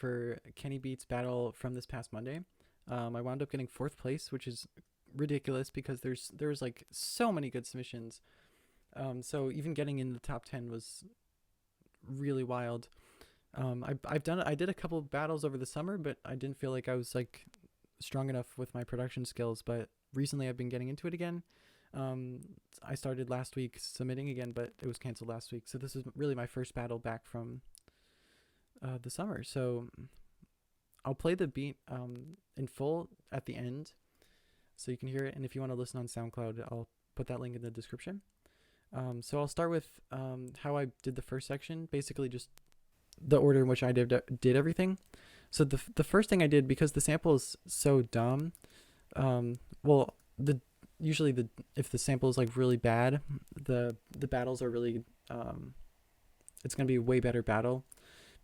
for Kenny Beats battle from this past Monday. I wound up getting 4th place, which is ridiculous because there's like so many good submissions. So even getting in the top 10 was really wild. I did a couple of battles over the summer, but I didn't feel like I was like strong enough with my production skills. But recently I've been getting into it again. I started last week submitting again, but it was canceled last week. So this is really my first battle back from the summer. So I'll play the beat in full at the end so you can hear it. And if you want to listen on SoundCloud, I'll put that link in the description. So I'll start with how I did the first section, basically just the order in which I did everything. So the first thing I did, because the sample is so dumb, usually if the sample is like really bad, the battles are really it's gonna be a way better battle,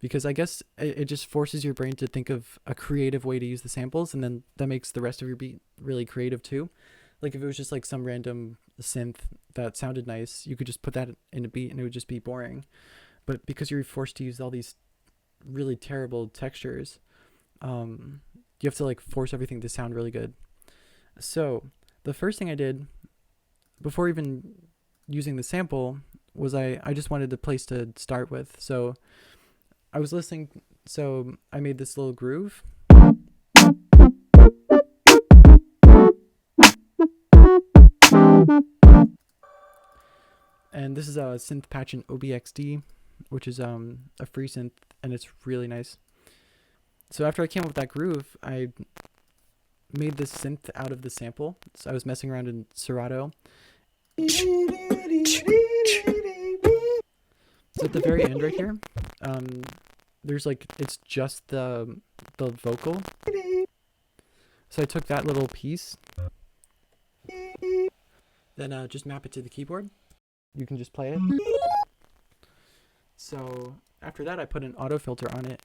because I guess it just forces your brain to think of a creative way to use the samples, and then that makes the rest of your beat really creative too. Like if it was just like some random synth that sounded nice, you could just put that in a beat and it would just be boring. But because you're forced to use all these really terrible textures, you have to like force everything to sound really good. So the first thing I did before even using the sample was I just wanted a place to start with. So I was listening, so I made this little groove. And this is a synth patch in OBXD, which is a free synth, and it's really nice. So after I came up with that groove, I made this synth out of the sample. So I was messing around in Serato. So at the very end right here, there's like, it's just the vocal. So I took that little piece, then just map it to the keyboard. You can just play it. So after that, I put an auto filter on it.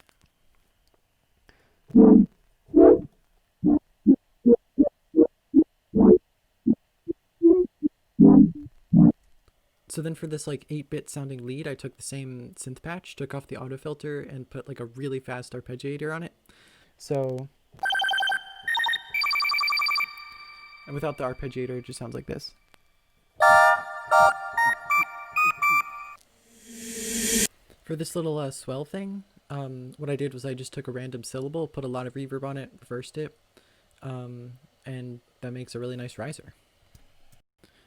So then for this like 8-bit sounding lead, I took the same synth patch, took off the auto filter, and put like a really fast arpeggiator on it. So, and without the arpeggiator, it just sounds like this. For this little swell thing, what I did was I just took a random syllable, put a lot of reverb on it, reversed it, and that makes a really nice riser.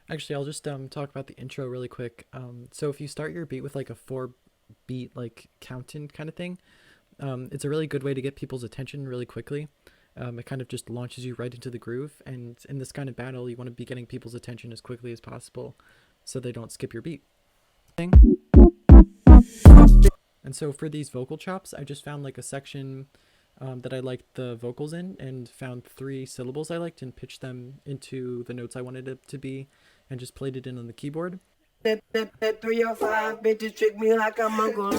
Actually, I'll just talk about the intro really quick. So if you start your beat with like a 4-beat like count-in kind of thing, it's a really good way to get people's attention really quickly. It kind of just launches you right into the groove, and in this kind of battle, you want to be getting people's attention as quickly as possible so they don't skip your beat. And so for these vocal chops, I just found like a section that I liked the vocals in, and found 3 syllables I liked and pitched them into the notes I wanted it to be, and just played it in on the keyboard. That 3 or 5 bitches trick me like I'm Uncle.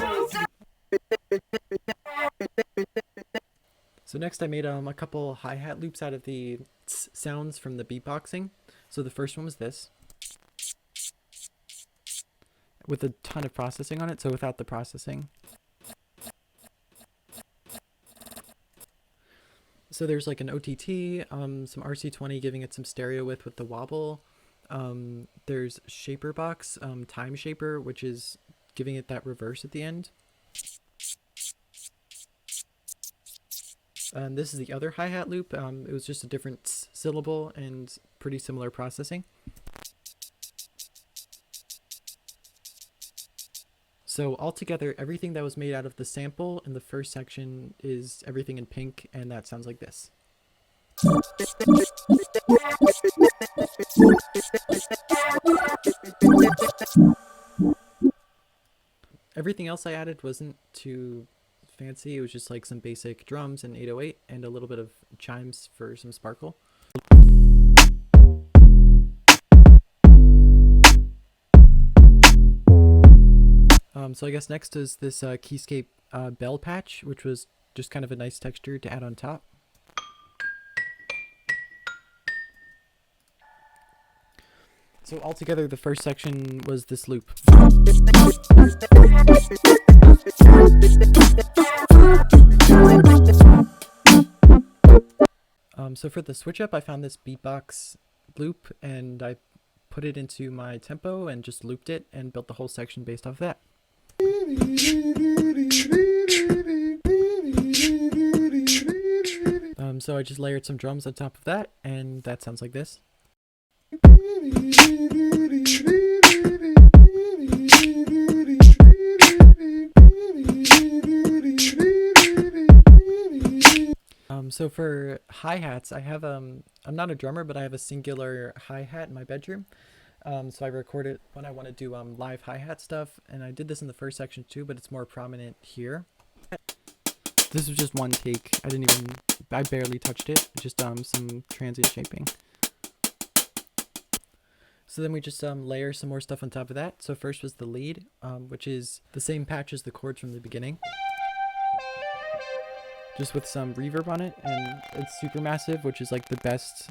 So next I made a couple hi-hat loops out of the sounds from the beatboxing. So the first one was this, with a ton of processing on it, so without the processing. So there's like an OTT, some RC20 giving it some stereo width with the wobble. There's Shaper Box, Time Shaper, which is giving it that reverse at the end. And this is the other hi-hat loop. It was just a different syllable and pretty similar processing. So altogether, everything that was made out of the sample in the first section is everything in pink, and that sounds like this. Everything else I added wasn't too fancy. It was just like some basic drums and 808 and a little bit of chimes for some sparkle. So I guess next is this Keyscape bell patch, which was just kind of a nice texture to add on top. So altogether, the first section was this loop. So for the switch up, I found this beatbox loop and I put it into my tempo and just looped it and built the whole section based off that. So I just layered some drums on top of that, and that sounds like this. So for hi-hats, I have I'm not a drummer, but I have a singular hi-hat in my bedroom. So I record it when I want to do live hi-hat stuff, and I did this in the first section too, but it's more prominent here. This was just one take. I barely touched it. Just some transient shaping. So then we just layer some more stuff on top of that. So first was the lead, which is the same patch as the chords from the beginning, just with some reverb on it, and it's super massive, which is like the best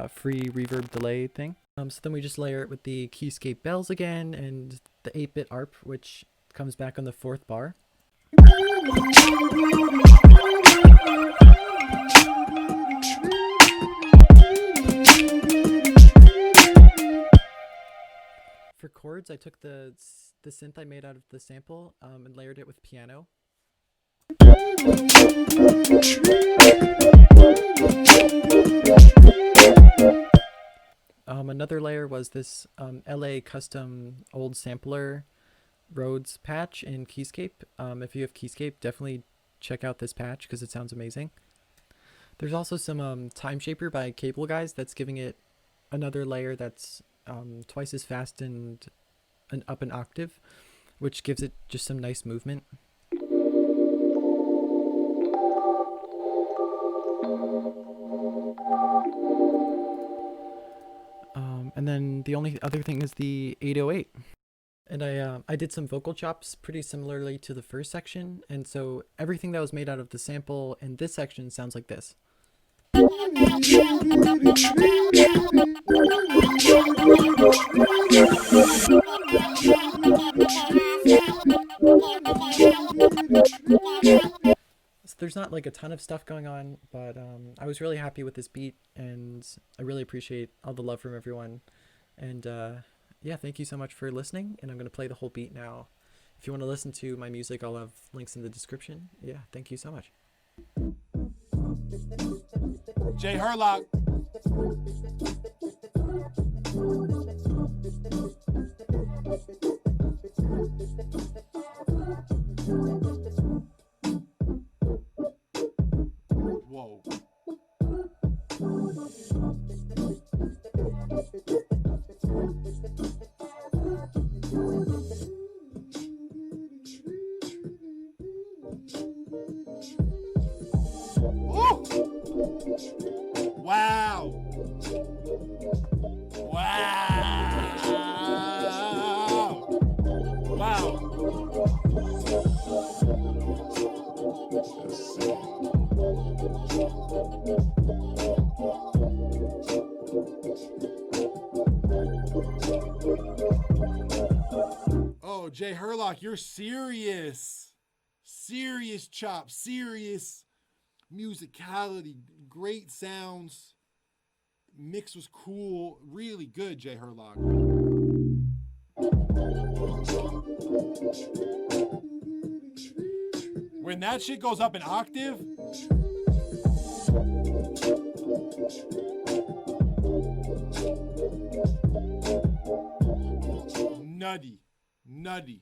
free reverb delay thing. So then we just layer it with the Keyscape bells again and the 8-bit ARP, which comes back on the 4th bar. For chords, I took the synth I made out of the sample and layered it with piano. Another layer was this LA custom old sampler Rhodes patch in Keyscape. If you have Keyscape, definitely check out this patch because it sounds amazing. There's also some Time Shaper by Cable Guys that's giving it another layer that's twice as fast and up an octave, which gives it just some nice movement. And then the only other thing is the 808. And I did some vocal chops pretty similarly to the first section, and so everything that was made out of the sample in this section sounds like this. So there's not like a ton of stuff going on, but I was really happy with this beat, and I really appreciate all the love from everyone. And yeah, thank you so much for listening, and I'm going to play the whole beat now. If you want to listen to my music, I'll have links in the description. Yeah, thank you so much. Jay Herlock. Whoa. Wow. Wow. Wow. Oh, Jay Herlock, you're serious. Serious chop, serious musicality, great sounds. Mix was cool, really good, Jay Herlock. When that shit goes up an octave, nutty.